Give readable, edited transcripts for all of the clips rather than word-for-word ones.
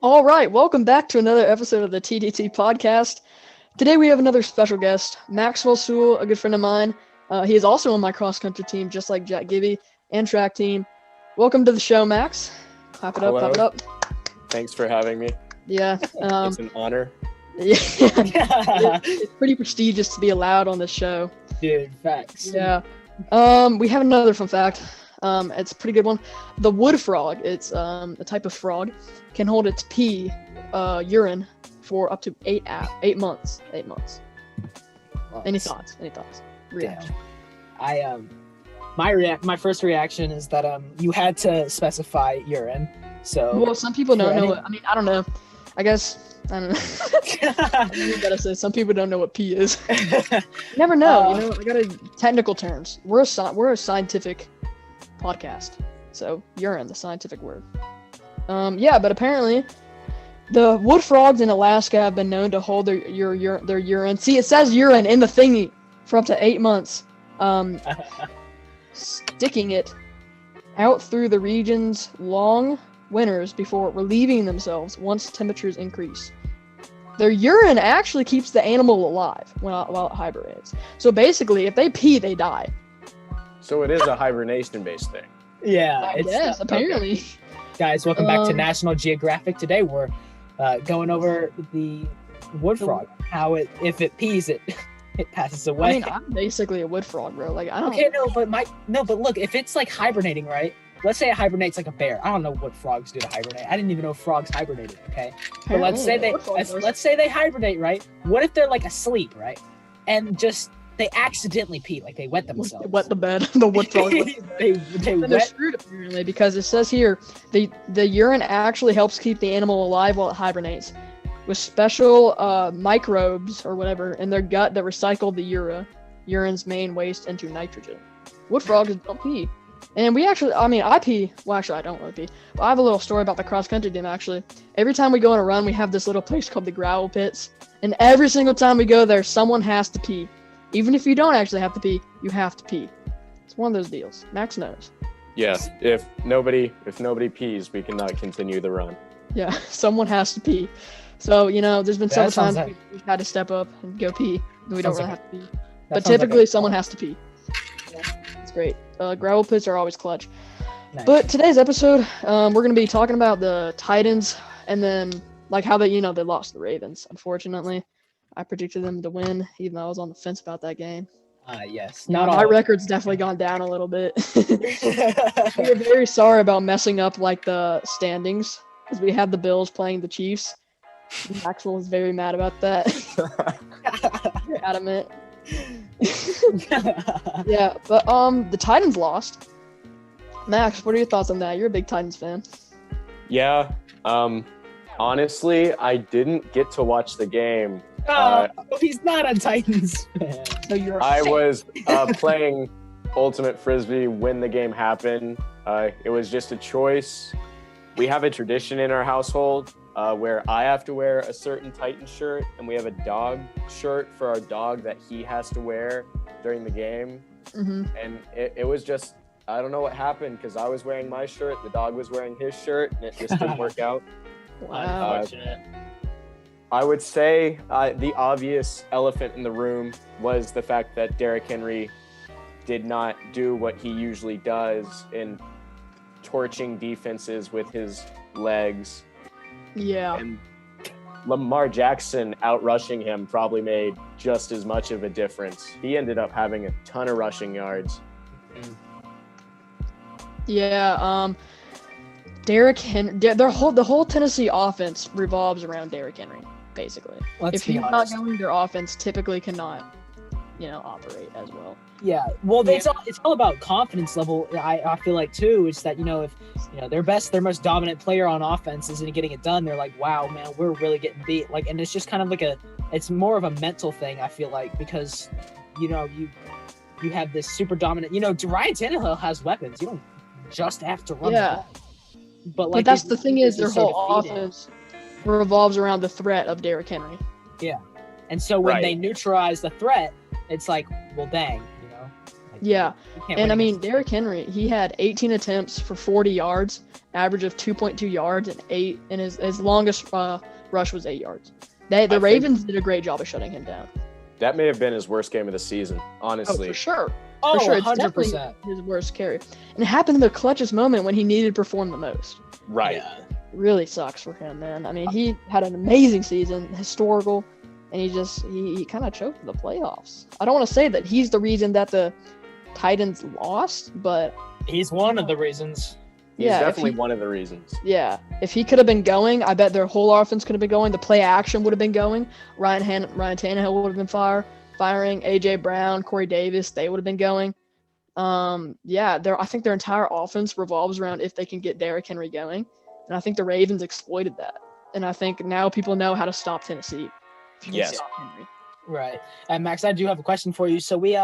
All right, welcome back to another episode of the TDT podcast. Today we have another special guest, Maxwell Sewell, a good friend of mine. He is also on my cross-country team, just like Jack Gibby, and track team. Welcome to the show, Max. Clap it up, clap it up. Thanks for having me. Yeah. It's an honor. Yeah. It's pretty prestigious to be allowed on this show. Dude, facts. Yeah. We have another fun fact. It's a pretty good one. The wood frog, it's a type of frog, can hold its pee, urine, for up to 8 months. 8 months. Any thoughts? Reaction. Damn. My first reaction is that you had to specify urine. So well, some people don't know. I mean, I don't know. I guess I don't know. You gotta say some people don't know what pee is. You never know. I gotta technical terms. We're a scientific podcast, so urine, the scientific word. But apparently the wood frogs in Alaska have been known to hold their urine. See, it says urine in the thingy for up to 8 months, sticking it out through the region's long winters before relieving themselves once temperatures increase. Their urine actually keeps the animal alive while it hibernates. So basically, if they pee, they die. So it is a hibernation-based thing. Yeah. Yes, apparently. Okay. Guys, welcome back to National Geographic. Today we're going over the wood frog. How if it pees, it passes away. I mean, I'm basically a wood frog, bro. Like I don't. Okay, but look, if it's like hibernating, right? Let's say it hibernates like a bear. I don't know what frogs do to hibernate. I didn't even know frogs hibernated. Okay, but let's say they hibernate, right? What if they're like asleep, right? And just they accidentally pee, like they wet themselves. They wet the bed. The wood frog. they they're screwed apparently because it says here the urine actually helps keep the animal alive while it hibernates, with special microbes or whatever in their gut that recycle the urine's main waste into nitrogen. Wood frogs don't pee. And I pee. Well, actually, I don't really pee. But I have a little story about the cross-country team, actually. Every time we go on a run, we have this little place called the gravel pits. And every single time we go there, someone has to pee. Even if you don't actually have to pee, you have to pee. It's one of those deals. Max knows. Yes. If nobody pees, we cannot continue the run. Yeah, someone has to pee. So, there's been several times we've had to step up and go pee. We don't really have to pee. But typically, someone has to pee. It's great. Gravel pits are always clutch. Nice. But today's episode, we're going to be talking about the Titans and then like how they lost the Ravens. Unfortunately, I predicted them to win, even though I was on the fence about that game. Yes. My record's definitely gone down a little bit. We're very sorry about messing up like the standings because we had the Bills playing the Chiefs. Maxwell was very mad about that. Very adamant. Yeah, but the Titans lost. Max, what are your thoughts on that? You're a big Titans fan. Yeah. Honestly, I didn't get to watch the game. He's not a Titans fan. So I was playing Ultimate Frisbee when the game happened. It was just a choice. We have a tradition in our household where I have to wear a certain Titan shirt, and we have a dog shirt for our dog that he has to wear during the game. Mm-hmm. And it was just, I don't know what happened because I was wearing my shirt, the dog was wearing his shirt, and it just didn't work out. Wow. Unfortunate. I would say the obvious elephant in the room was the fact that Derrick Henry did not do what he usually does in torching defenses with his legs. Yeah. And Lamar Jackson outrushing him probably made just as much of a difference. He ended up having a ton of rushing yards. Yeah, Derrick Henry, the whole Tennessee offense revolves around Derrick Henry, basically. If he's not going, their offense typically cannot, operate as well. Yeah, well, it's all about confidence level. I feel like too. It's that if their most dominant player on offense isn't getting it done, they're like, wow, man, we're really getting beat. Like, and it's just kind of like it's more of a mental thing. I feel like because you have this super dominant. Ryan Tannehill has weapons. You don't just have to run. Yeah. The ball. But that's the thing is their whole offense revolves around the threat of Derrick Henry. Yeah, and so when they neutralize the threat, it's like, well, dang, like Yeah, You can't and I win mean against- Derrick Henry, he had 18 attempts for 40 yards, average of 2.2 yards, and his longest rush was 8 yards. The think- Ravens did a great job of shutting him down. That may have been his worst game of the season, Oh, honestly. for sure. Oh, For sure, it's 100%. definitely his worst carry. And it happened in the clutchest moment when he needed to perform the most. Right. Yeah. It really sucks for him, man. I mean, he had an amazing season, historical, and he kind of choked in the playoffs. I don't want to say that he's the reason that the Titans lost, but He's one of the reasons. He's yeah, if definitely he- one of the reasons. yeah, if he could have been going, I bet their whole offense could have been going. The play action would have been going. Ryan Tannehill would have been firing. AJ Brown, Corey Davis, they would have been going. Yeah, I think their entire offense revolves around if they can get Derrick Henry going, and I think the Ravens exploited that. And I think now people know how to stop Tennessee. If you can Yes. stop Henry. Right. And Max, I do have a question for you. So we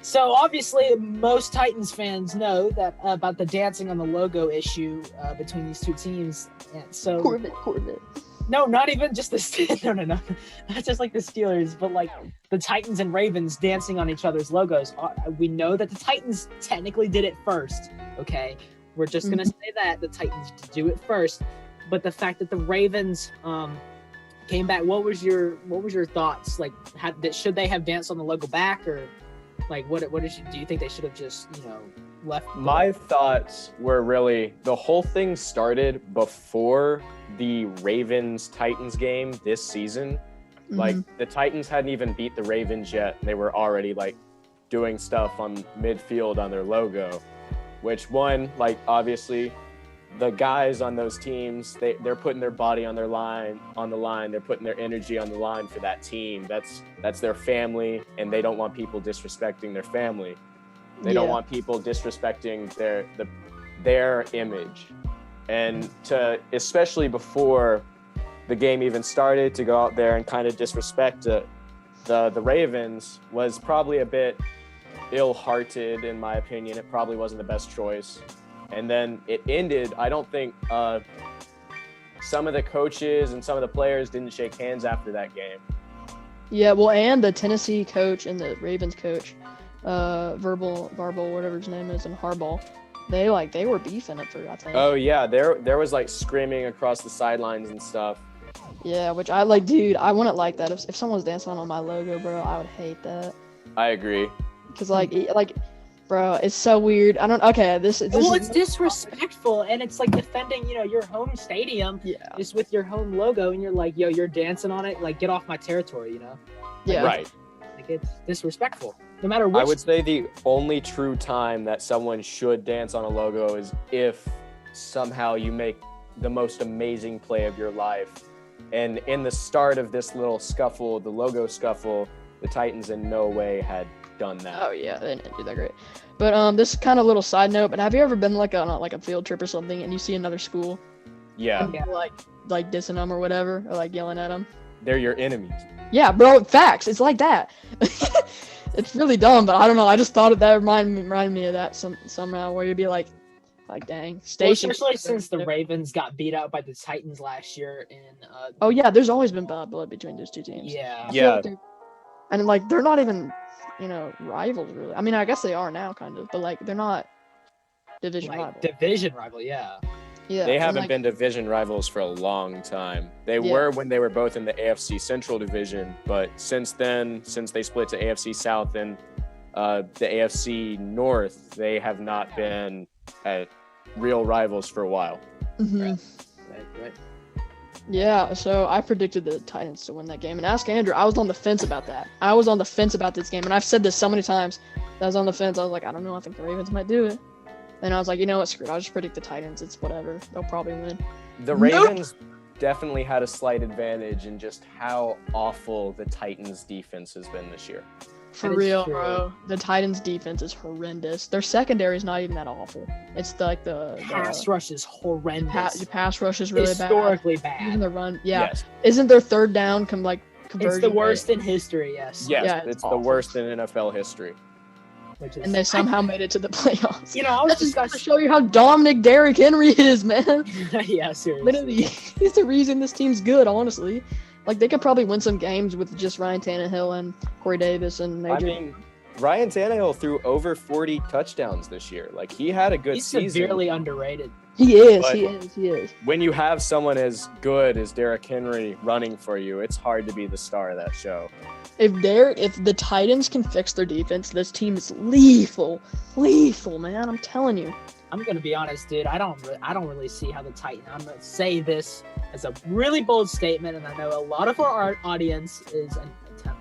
so obviously most Titans fans know that about the dancing on the logo issue between these two teams. And so Corvette. no, not even just the no, not just like the Steelers, but like the Titans and Ravens dancing on each other's logos. We know that the Titans technically did it first. Okay, we're just gonna say that the Titans do it first, but the fact that the Ravens came back, what was your thoughts? Like, should they have danced on the logo back, or like do you think they should have just left? My thoughts were really, the whole thing started before the Ravens-Titans game this season. Like, the Titans hadn't even beat the Ravens yet, and they were already, like, doing stuff on midfield on their logo. Which, one, like, obviously, the guys on those teams, they're putting their body on the line. They're putting their energy on the line for that team. That's their family, and they don't want people disrespecting their family. They don't want people disrespecting their image. And especially before the game even started, to go out there and kind of disrespect the Ravens was probably a bit ill-hearted, in my opinion. It probably wasn't the best choice. And then it ended. I don't think some of the coaches and some of the players didn't shake hands after that game. Yeah, well, and the Tennessee coach and the Ravens coach, Varble, whatever his name is, and Harbaugh, they were beefing it for, I think. Oh yeah, there was like screaming across the sidelines and stuff. Yeah, which I like, dude. I wouldn't like that if someone's dancing on my logo, bro. I would hate that. I agree. Cause bro, it's so weird. This Well, is it's disrespectful, and it's like defending, your home stadium just with your home logo, and you're like, yo, you're dancing on it. Like, get off my territory, yeah. Right. Like, it's disrespectful. No matter which. I would say the only true time that someone should dance on a logo is if somehow you make the most amazing play of your life. And in the start of this little scuffle, the logo scuffle, the Titans in no way had done that. Oh yeah, they didn't do that great. But this is kind of a little side note. But have you ever been on a field trip or something, and you see another school, Yeah, and you're, like dissing them or whatever, or like yelling at them? they're your enemies. Yeah, bro. Facts. It's like that. It's really dumb, but I don't know. I just thought that reminded me of that somehow, where you'd be like, dang, Well, station. especially since the Ravens got beat out by the Titans last year in. Oh yeah, there's always been bad blood between those two teams. Yeah. I feel like they're not even, rivals really. I mean, I guess they are now, kind of, but they're not division rivals. Division rival, yeah. Yeah, They and, haven't been division rivals for a long time. They were when they were both in the AFC Central Division, but since then, since they split to AFC South and the AFC North, they have not been real rivals for a while. Mhm. Right. Yeah, so I predicted the Titans to win that game. And ask Andrew, I was on the fence about that. I was on the fence about this game, and I've said this so many times. I was on the fence. I was like, I don't know. I think the Ravens might do it. And I was like, you know what? Screw it. I'll just predict the Titans. It's whatever. They'll probably win. The Ravens definitely had a slight advantage in just how awful the Titans' defense has been this year. For That is real, true. bro. The Titans' defense is horrendous. Their secondary is not even that awful. It's like the Pass rush is horrendous. the pass rush is really Historically bad. bad. Even the run, yeah. Yes. Isn't their third down conversion? It's the worst in history, yes. Yes, Yeah, it's it's the awful. worst in NFL history. Which is, And they somehow made it to the playoffs. I was That's just to discussing. show you how Dominic Derrick Henry is, man. Yeah, seriously. Literally, he's the reason this team's good, honestly. Like, they could probably win some games with just Ryan Tannehill and Corey Davis and I AJ. mean, Ryan Tannehill threw over 40 touchdowns this year. Like, he had a good season. He's severely underrated. He is. But He is. when you have someone as good as Derrick Henry running for you, it's hard to be the star of that show. If the Titans can fix their defense, this team is lethal, man. I'm telling you. I'm gonna be honest, dude. I don't really see how the Titans. I'm gonna say this as a really bold statement, and I know a lot of our audience is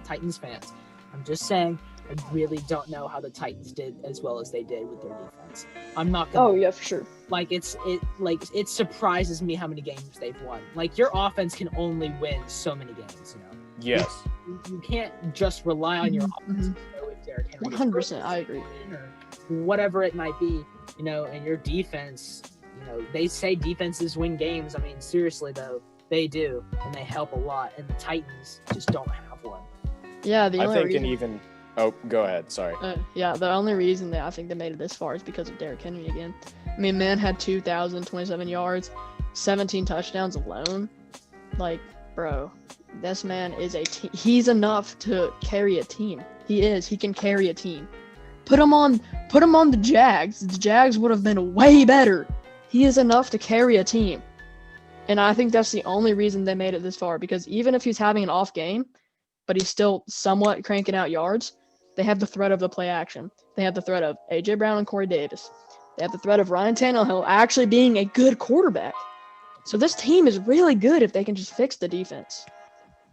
Titans fans. I'm just saying, I really don't know how the Titans did as well as they did with their defense. I'm not gonna. Oh yeah, for sure. Like it surprises me how many games they've won. Like, your offense can only win so many games, you know. Yes. You can't just rely on your offense. You know, if Derrick Henry 100%, I agree. Or whatever it might be, you know, and your defense, you know, they say defenses win games. I mean, seriously though, they do, and they help a lot. And the Titans just don't have one. Yeah, the only I think reason. Oh, go ahead. Sorry. Yeah, the only reason that I think they made it this far is because of Derrick Henry again. I mean, man had 2,027 yards, 17 touchdowns alone. Like, bro, this man is he's enough to carry a team. He is. He can carry a team. Put him on the Jags. The Jags would have been way better. He is enough to carry a team. And I think that's the only reason they made it this far, because even if he's having an off game, but he's still somewhat cranking out yards, they have the threat of the play action. They have the threat of A.J. Brown and Corey Davis. They have the threat of Ryan Tannehill actually being a good quarterback. So this team is really good if they can just fix the defense.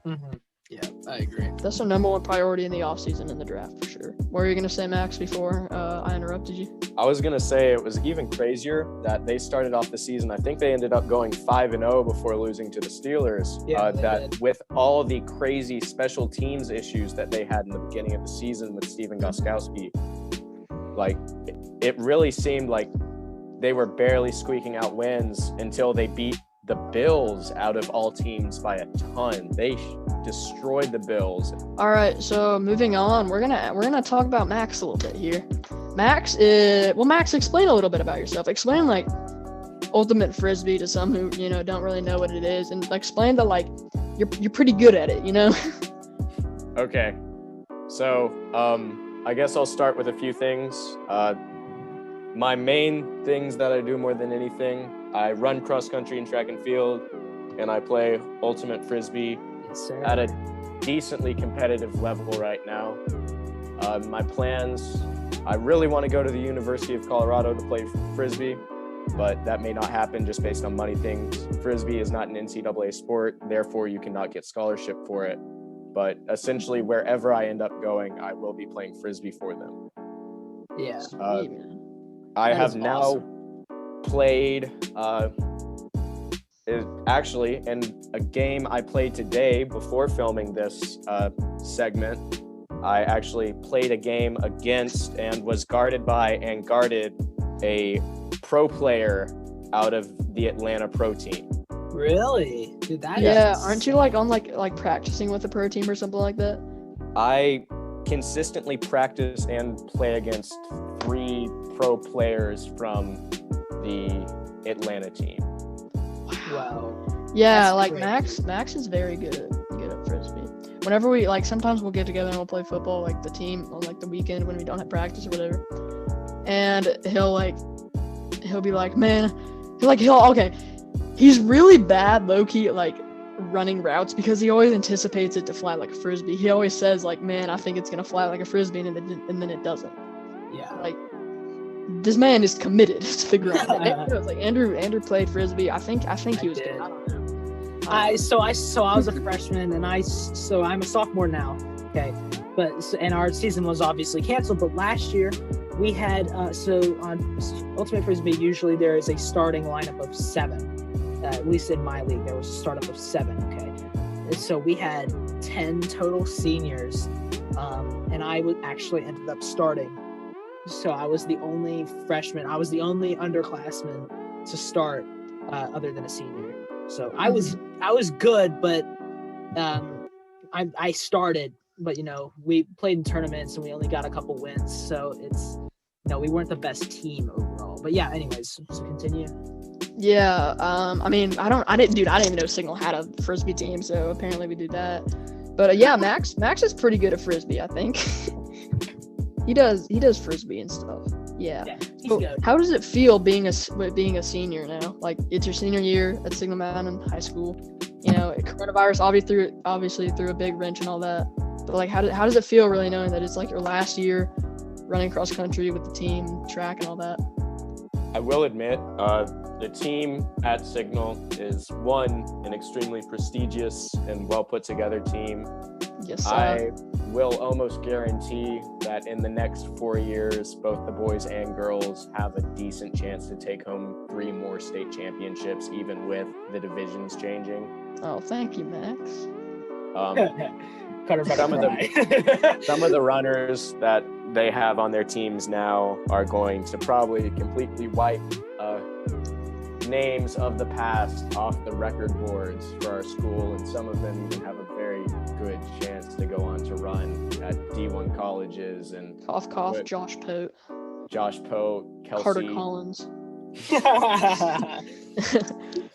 Mm-hmm. Yeah, I agree. That's their number one priority in the offseason and the draft for sure. What were you going to say, Max, before I interrupted you? I was going to say it was even crazier that they started off the season. I think they ended up going 5-0 before losing to the Steelers. Yeah, with all the crazy special teams issues that they had in the beginning of the season with Steven Gostkowski, like, it really seemed like they were barely squeaking out wins until they beat the Bills out of all teams by a ton. They destroyed the Bills. All right, so moving on, we're gonna talk about Max a little bit here. Max, explain a little bit about yourself. Explain like ultimate frisbee to some who don't really know what it is, and explain that like you're pretty good at it. Okay, so I guess I'll start with a few things. My main things that I do more than anything, I run cross country and track and field, and I play ultimate frisbee at a decently competitive level right now. My plans, I really want to go to the University of Colorado to play frisbee, but that may not happen just based on money things. Frisbee is not an NCAA sport, therefore you cannot get scholarship for it. But essentially, wherever I end up going, I will be playing frisbee for them. Yeah. I have now played actually in a game I played today before filming this segment. I actually played a game against and was guarded by and guarded a pro player out of the Atlanta pro team. Really? Dude, aren't you like on like practicing with a pro team or something like that? I consistently practice and play against 3 pro players from the Atlanta team. Wow. Yeah, That's like great. Max is very good at frisbee. Whenever we sometimes we'll get together and we'll play football, like the team on like the weekend when we don't have practice or whatever. And he'll be like, man, he's really bad low key at like running routes because he always anticipates it to fly like a frisbee. He always says like, man, I think it's gonna fly like a frisbee, and then it doesn't. Yeah. Like, this man is committed to the ground. Andrew played frisbee. I think he was good. I don't know. I was a freshman, and I'm a sophomore now. Okay, and our season was obviously canceled. But last year we had on Ultimate Frisbee usually there is a starting lineup of 7. At least in my league, there was a startup of 7. Okay, and so we had 10 total seniors, and I actually ended up starting. So I was the only freshman. I was the only underclassman to start, other than a senior. So I was good, but I started. But we played in tournaments and we only got a couple wins. So we weren't the best team overall. But yeah, anyways, so continue. Yeah, I didn't even know Signal had a frisbee team, so apparently we do that. But yeah, Max is pretty good at frisbee, I think. He does frisbee and stuff. Yeah. He's So good. how does it feel being a senior now? Like, it's your senior year at Signal Mountain High School. You know, coronavirus obviously threw a big wrench and all that. But like, how does it feel really knowing that it's like your last year running cross country with the team, track, and all that? I will admit, the team at Signal is an extremely prestigious and well put together team. Yes, I will almost guarantee that in the next 4 years, both the boys and girls have a decent chance to take home 3 more state championships, even with the divisions changing. Oh, thank you, Max. Cutter better Some of cry. Some of the runners that they have on their teams now are going to probably completely wipe names of the past off the record boards for our school, and some of them even have a very good chance to go on to run at D1 colleges. And Cough, cough. Josh Pote, Kelsey, Carter Collins.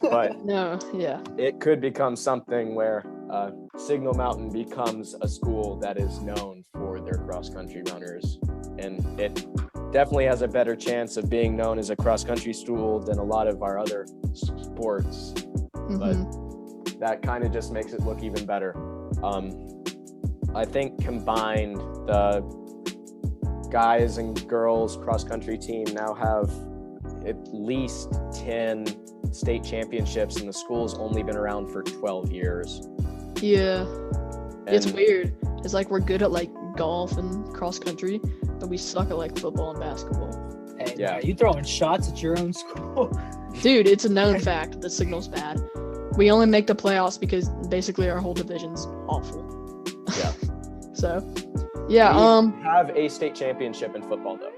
but No, yeah. it could become something where Signal Mountain becomes a school that is known for their cross-country runners, and it definitely has a better chance of being known as a cross-country school than a lot of our other sports. But that kind of just makes it look even better. I think combined, the guys and girls cross-country team now have at least 10 state championships, and the school's only been around for 12 years. Yeah. And It's weird. It's like we're good at like golf and cross country, but we suck at like football and basketball. Hey, Yeah. yeah, you throwing shots at your own school? Dude, it's a known fact that Signal's bad. We only make the playoffs because basically our whole division's awful. Yeah. So, yeah, We have a state championship in football, though.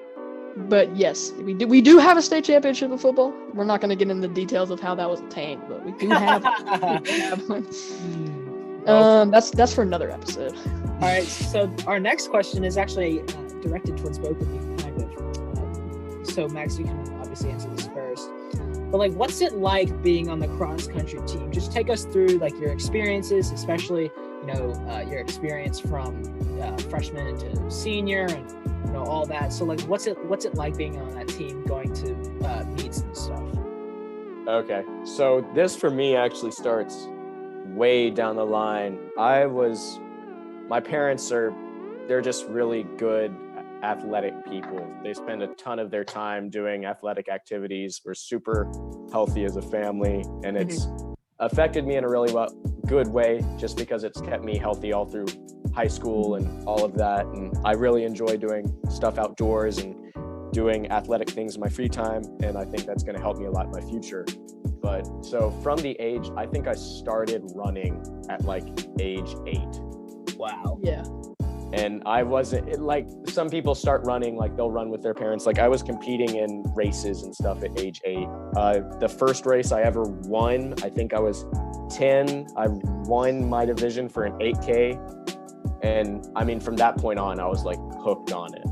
but yes, we do have a state championship in football. We're not going to get into the details of how that was obtained, but we do have, we do have one. That's for another episode. All right, so our next question is actually directed towards both of you, kind of. So Max, you can obviously answer this first. But like, what's it like being on the cross country team? Just take us through like your experiences, especially your experience from freshman into senior, and all that. So like, what's it like being on that team, going to meets and stuff? Okay, so this for me actually starts way down the line. My parents they're just really good athletic people. They spend a ton of their time doing athletic activities. We're super healthy as a family, and it's affected me in a really good way, just because it's kept me healthy all through high school and all of that. And I really enjoy doing stuff outdoors and doing athletic things in my free time, and I think that's going to help me a lot in my future. But so from the age, I think I started running at like age 8. Wow. Yeah. And I wasn't like, some people start running, like they'll run with their parents. Like I was competing in races and stuff at age 8. The first race I ever won, I think I was 10. I won my division for an 8K. And I mean, from that point on, I was like hooked on it.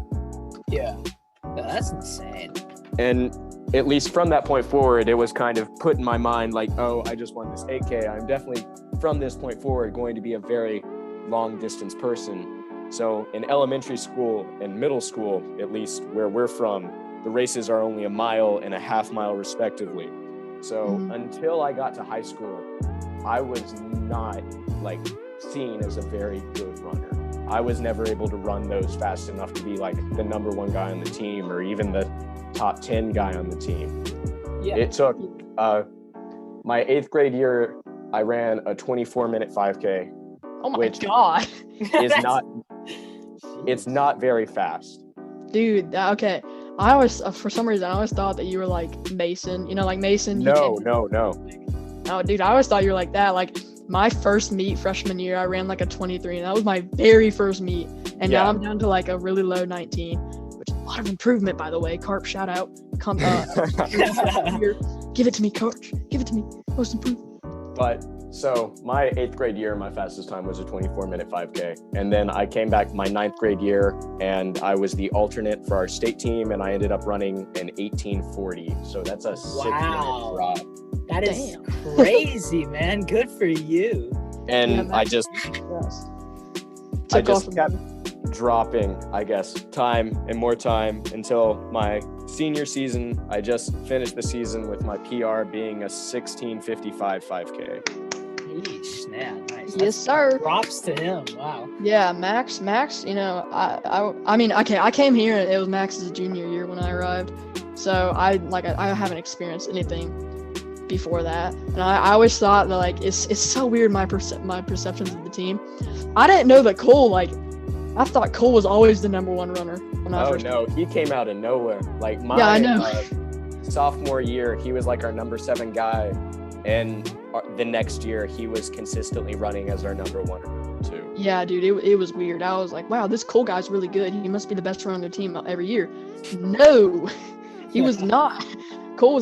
Yeah. No, that's insane. And at least from that point forward, it was kind of put in my mind like, oh, I just won this 8K. I'm definitely from this point forward going to be a very long distance person. So in elementary school and middle school, at least where we're from, the races are only a mile and a half mile respectively. So until I got to high school, I was not like seen as a very good runner. I was never able to run those fast enough to be like the number 1 guy on the team or even the top 10 guy on the team. Yeah. It took my 8th grade year, I ran a 24-minute 5K. Oh my Which god. It's not very fast. Dude, okay. I always, for some reason, I always thought that you were like Mason. You know, like Mason. No. Oh, dude, I always thought you were like that. Like my first meet freshman year, I ran like a 23, and that was my very first meet. And now I'm down to like a really low 19, which is a lot of improvement, by the way. Carp, shout out. Come here. Give it to me, coach. Give it to me. Most improved. But so my 8th grade year, my fastest time was a 24-minute 5K. And then I came back my 9th grade year, and I was the alternate for our state team, and I ended up running an 1840. So that's a 6-minute drop. That is crazy, man. Good for you. And I just dropping, I guess, time and more time until my senior season. I just finished the season with my PR being a 16:55 5K. Yeesh, man, nice. Yes, sir. Props to him. Wow. Yeah, Max, you know, I mean, I came here and it was Max's junior year when I arrived. So I haven't experienced anything before that. And I always thought that, like, it's so weird, my perceptions of the team. I didn't know that Cole, like, I thought Cole was always the number one runner when I first. Oh no, he came out of nowhere. Like my I know. Sophomore year, he was like our number 7 guy, and the next year he was consistently running as our number 1 or number 2. Yeah, dude, it was weird. I was like, wow, this Cole guy's really good. He must be the best runner on the team every year. No, he was not. Cole,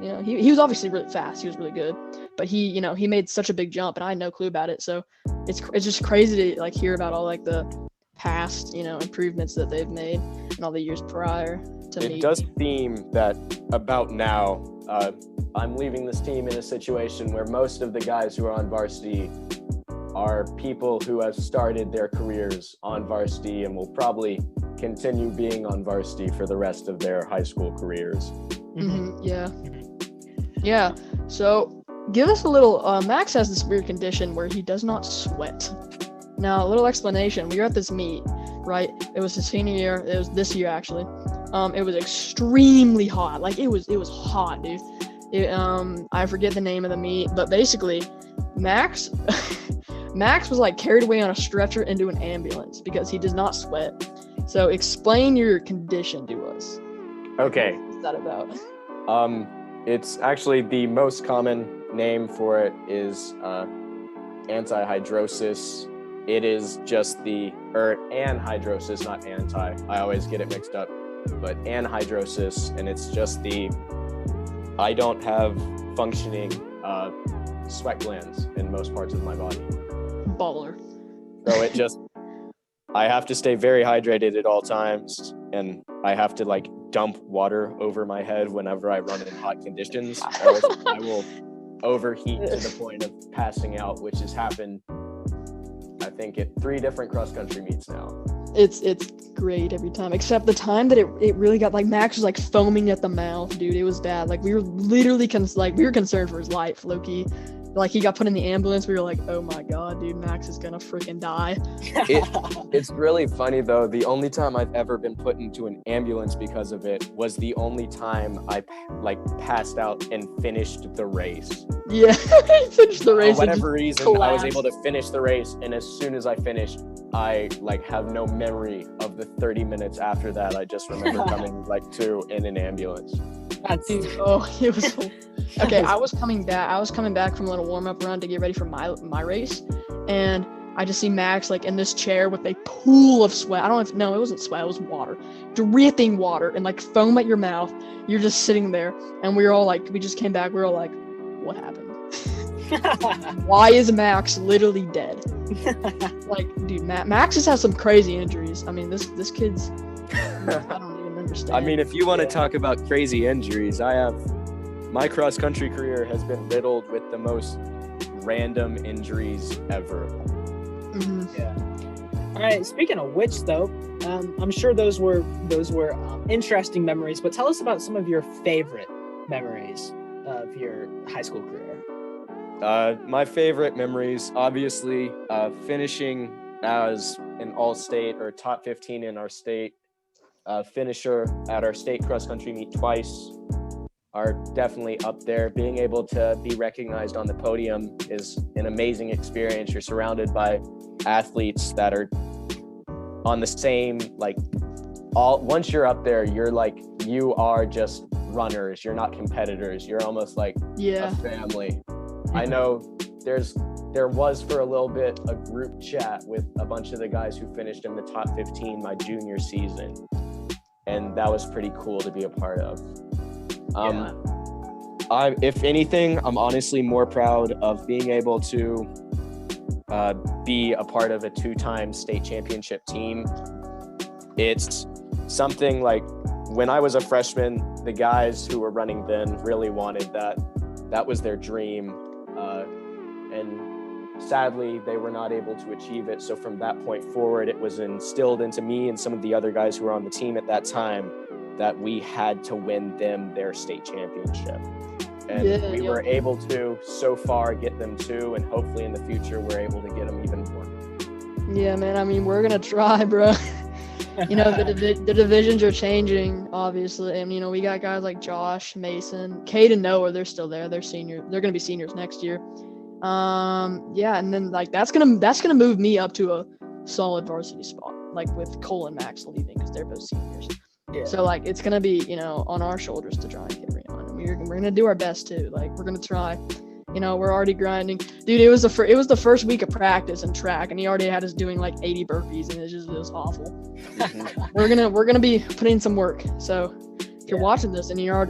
you know, he was obviously really fast. He was really good, but he made such a big jump, and I had no clue about it. So it's just crazy to like hear about all like the past, you know, improvements that they've made in all the years prior to me. It does seem that about now, I'm leaving this team in a situation where most of the guys who are on varsity are people who have started their careers on varsity and will probably continue being on varsity for the rest of their high school careers. Mm-hmm. Yeah. So give us a little. Max has this weird condition where he does not sweat. Now, a little explanation. We were at this meet, right? It was his senior year. It was this year actually. It was extremely hot. Like it was hot, dude. I forget the name of the meet, but basically, Max was like carried away on a stretcher into an ambulance because he does not sweat. So explain your condition to us. Okay. What's that about? It's actually the most common name for it is anhydrosis. It is just anhydrosis, not anti. I always get it mixed up, but anhydrosis, and it's just I don't have functioning sweat glands in most parts of my body. Baller. So I have to stay very hydrated at all times, and I have to like dump water over my head whenever I run in hot conditions, or else I will overheat to the point of passing out, which has happened, I think, at 3 different cross-country meets now. It's great every time, except the time that it really got, like, Max was like foaming at the mouth, dude. It was bad. Like, we were literally we were concerned for his life, low-key. Like, he got put in the ambulance. We were like, oh my god, dude, Max is gonna freaking die. It's really funny though. The only time I've ever been put into an ambulance because of it was the only time I passed out and finished the race. Yeah, he finished the race. For whatever reason, collapsed. I was able to finish the race, and as soon as I finished, I have no memory of the 30 minutes after that. I just remember coming to in an ambulance. Dude, oh, it was. Okay, I was coming back from a little warm-up run to get ready for my race, and I just see Max in this chair with a pool of sweat. It wasn't sweat, it was water, dripping water, and foam at your mouth. You're just sitting there, and we just came back. We were all like, what happened? Why is Max literally dead? Dude, Max just has some crazy injuries. I mean, this kid's. I don't even understand. I mean, if you want to talk about crazy injuries, my cross-country career has been riddled with the most random injuries ever. Mm-hmm. Yeah. All right. Speaking of which, though, I'm sure those were interesting memories. But tell us about some of your favorite memories of your high school career. My favorite memories, obviously, finishing as an all-state or top 15 in our state, finisher at our state cross-country meet twice, are definitely up there. Being able to be recognized on the podium is an amazing experience. You're surrounded by athletes that are on the same, once you're up there, you are just runners. You're not competitors. You're almost like a family. I know there was for a little bit a group chat with a bunch of the guys who finished in the top 15 my junior season, and that was pretty cool to be a part of. If anything, I'm honestly more proud of being able to be a part of a 2-time state championship team. It's something when I was a freshman, the guys who were running then really wanted that. That was their dream. And sadly, they were not able to achieve it. So from that point forward, it was instilled into me and some of the other guys who were on the team at that time that we had to win them their state championship. And we were able to, so far, get them 2, and hopefully in the future, we're able to get them even more. Yeah, man. I mean, we're going to try, bro. You know, the divisions are changing, obviously. And, you know, we got guys like Josh, Mason, Cade and Noah. They're still there. They're seniors. They're going to be seniors next year. Yeah, and then, like, that's gonna move me up to a solid varsity spot, like with Cole and Max leaving because they're both seniors. Yeah. So, like, it's gonna be, you know, on our shoulders to try and carry on. And we're gonna do our best too. Like, we're gonna try. You know, we're already grinding, dude. It was the first week of practice in track, and he already had us doing like 80 burpees, and it was awful. We're gonna be putting in some work. So, if you're watching this and you're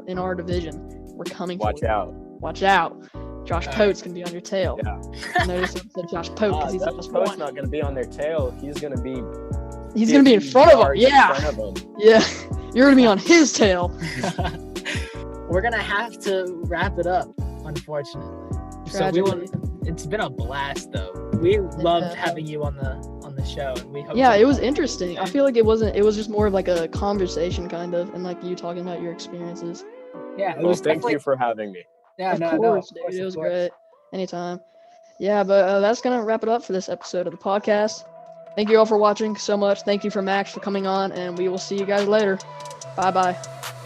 in our division, we're coming. Watch out! Watch out! Josh Pote's gonna be on your tail. Yeah. I noticed it said Josh Pote because he's Josh Pote's not gonna be on their tail. He's gonna be in front of them. Yeah. Yeah. You're gonna be on his tail. We're gonna have to wrap it up, unfortunately. Tragically. It's been a blast, though. We loved having you on the show, and we hope. Yeah, it was interesting. I feel like it was just more of like a conversation, kind of, and like you talking about your experiences. Yeah. Well, thank you for having me. Yeah, of course, dude. It was great. Anytime. Yeah, but that's going to wrap it up for this episode of the podcast. Thank you all for watching so much. Thank you for Max for coming on, and we will see you guys later. Bye-bye.